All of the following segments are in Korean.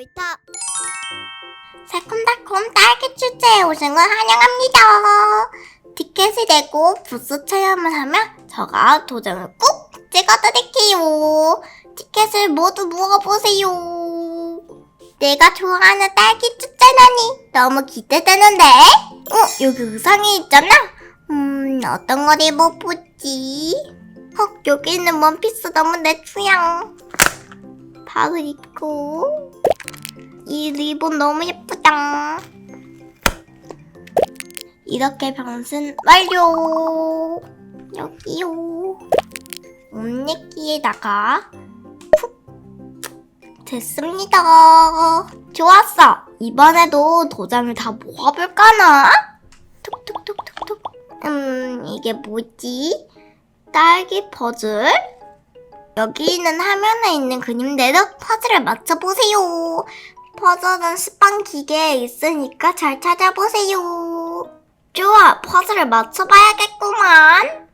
놀이터 새콤달콤 딸기 축제에 오신 걸 환영합니다. 티켓을 내고 부스 체험을 하면 제가 도장을 꾹 찍어드릴게요. 티켓을 모두 모아보세요. 내가 좋아하는 딸기 축제라니 너무 기대되는데? 여기 의상이 있잖아? 어떤 걸 입어보지? 여기 있는 원피스 너무 내 취향. 바로 입고 이 리본 너무 예쁘다. 이렇게 변신 완료. 여기요. 옷예끼에다가 푹 됐습니다. 좋았어. 이번에도 도장을 다 모아볼까나? 톡톡톡톡톡. 이게 뭐지? 딸기 퍼즐? 여기 있는 화면에 있는 그림대로 퍼즐을 맞춰보세요. 퍼즐은 스판 기계에 있으니까 잘 찾아보세요. 좋아, 퍼즐을 맞춰봐야겠구만.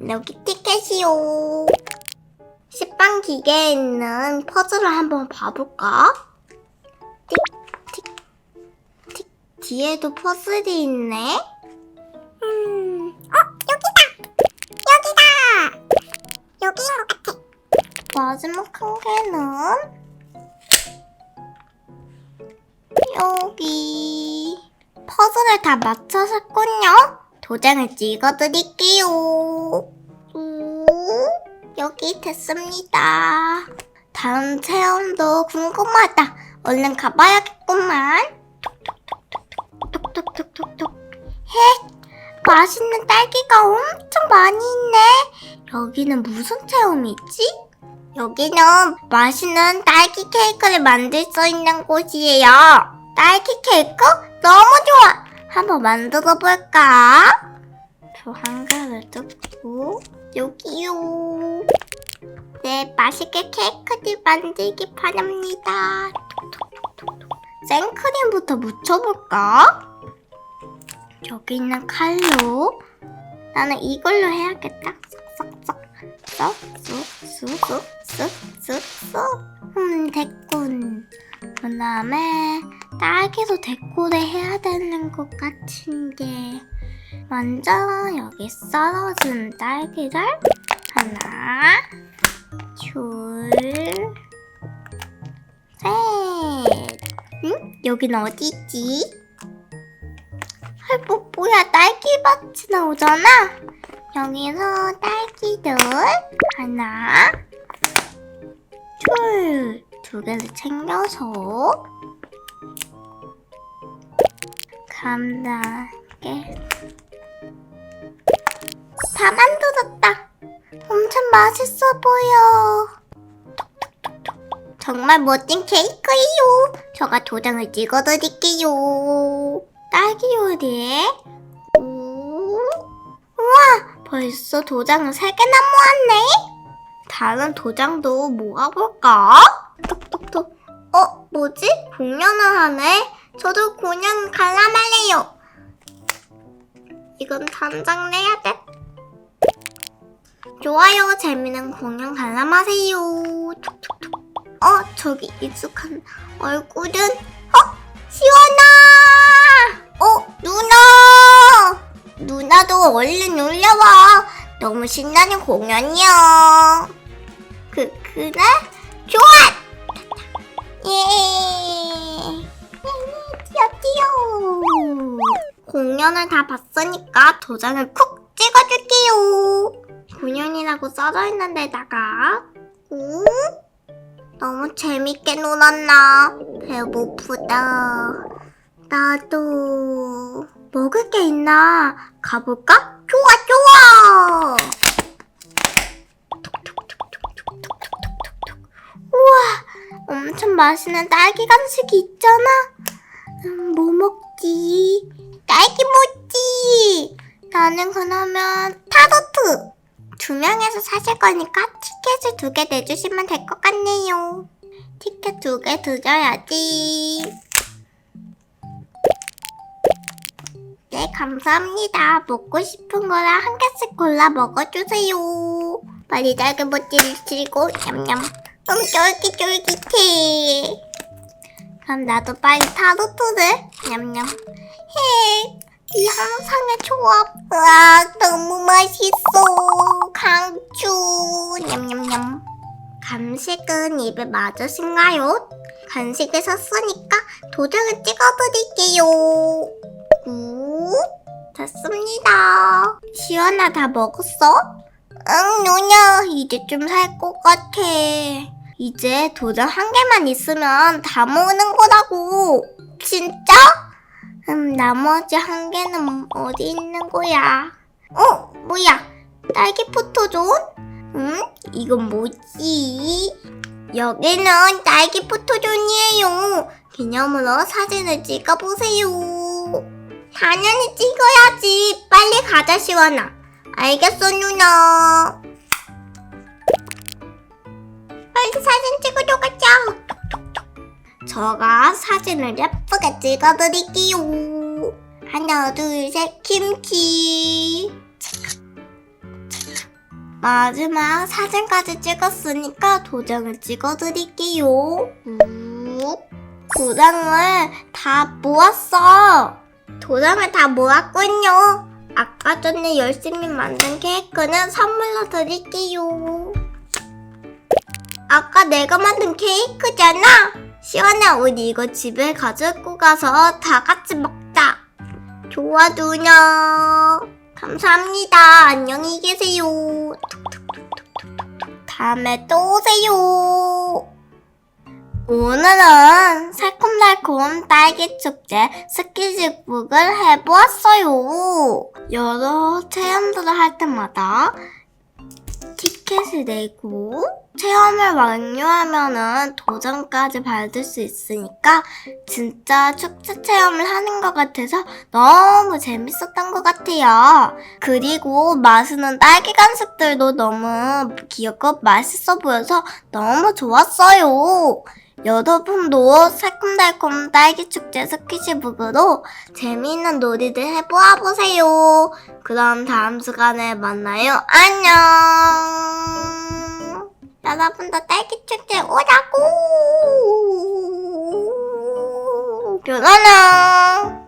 여기 티켓이요. 스판 기계에 있는 퍼즐을 한번 봐볼까? 틱, 틱, 틱. 뒤에도 퍼즐이 있네. 여기인 것 같아. 마지막 한 개는 여기. 퍼즐을 다 맞춰섰군요. 도장을 찍어드릴게요. 여기 됐습니다. 다음 체험도 궁금하다. 얼른 가봐야겠구만. 톡톡톡톡톡톡. 헷! 맛있는 딸기가 엄청 많이 있네. 여기는 무슨 체험이 있지? 여기는 맛있는 딸기 케이크를 만들 수 있는 곳이에요. 딸기 케이크? 너무 좋아! 한번 만들어 볼까? 저 한 개를 뜯고 여기요. 네, 맛있게 케이크를 만들기 바랍니다. 생크림부터 묻혀볼까? 여기 있는 칼로 나는 이걸로 해야겠다. 쓱쓱쓱쓱쓱쓱쓱쓱. 됐군. 그 다음에 딸기도 데코를 해야 되는 것 같은데, 먼저 여기 썰어준 딸기를 하나, 둘, 셋. 여긴 어디 있지? 뭐야, 딸기밭이 나오잖아? 여기서 딸기들 하나, 두 개를 챙겨서 감당하게 다 만들었다. 엄청 맛있어 보여. 정말 멋진 케이크예요. 제가 도장을 찍어드릴게요. 딸기 요리에 우와, 벌써 도장을 3개나 모았네. 다른 도장도 모아볼까? 톡톡톡. 뭐지? 공연을 하네. 저도 공연 관람할래요. 이건 당장 내야 돼. 좋아요. 재미있는 공연 관람하세요. 톡톡톡. 저기 익숙한 얼굴은 시원아! 누나도 얼른 놀러와. 너무 신나는 공연이야. 그래? 좋아! 예! 뛰어! 공연을 다 봤으니까 도장을 콕 찍어줄게요. 공연이라고 써져있는 데다가 너무 재밌게 놀았나? 배고프다. 나도 먹을 게 있나? 가볼까? 좋아! 우와, 엄청 맛있는 딸기 간식이 있잖아. 뭐 먹지? 딸기 모찌. 나는 그러면 타로트. 2명에서 사실 거니까 티켓을 2개 내주시면 될 것 같네요. 티켓 2개 드려야지. 네, 감사합니다. 먹고 싶은 거랑 한 개씩 골라 먹어주세요. 빨리 딸기 모찌를 들고 냠냠. 쫄깃쫄깃해. 그럼 나도 빨리 타로트를. 냠냠. 헤, 이 항상의 조합. 으악, 너무 맛있어. 강추. 냠냠냠. 간식은 입에 맞으신가요? 간식을 샀으니까 도장을 찍어드릴게요. 굿. 됐습니다. 시원아, 다 먹었어? 응, 누나. 이제 좀 살 것 같아. 이제 도장 한 개만 있으면 다 먹는 거라고. 진짜? 나머지 한 개는 어디 있는 거야? 뭐야? 딸기 포토존? 이건 뭐지? 여기는 딸기 포토존이에요. 기념으로 사진을 찍어보세요. 당연히 찍어야지. 빨리 가자, 시원아. 알겠어, 누나. 빨리 사진 찍으러 가자. 제가 사진을 예쁘게 찍어드릴게요. 하나, 둘, 셋, 김치. 마지막 사진까지 찍었으니까 도장을 찍어드릴게요. 도장을 다 모았어. 도장을 다 모았군요. 아까 전에 열심히 만든 케이크는 선물로 드릴게요. 아까 내가 만든 케이크잖아. 시원아, 우리 이거 집에 가지고 가서 다 같이 먹자. 좋아, 누나. 감사합니다. 안녕히 계세요. 다음에 또 오세요. 오늘은 새콤달콤 딸기 축제 스키즈북을 해보았어요. 여러 체험들을 할 때마다 티켓을 내고 체험을 완료하면은 도장까지 받을 수 있으니까 진짜 축제 체험을 하는 것 같아서 너무 재밌었던 것 같아요. 그리고 맛있는 딸기 간식들도 너무 귀엽고 맛있어 보여서 너무 좋았어요. 여러분도 새콤달콤 딸기 축제 스키즈북으로 재미있는 놀이들 해보아 보세요. 그럼 다음 시간에 만나요. 안녕. 여러분도 딸기 축제 오라고. 뾰로롱.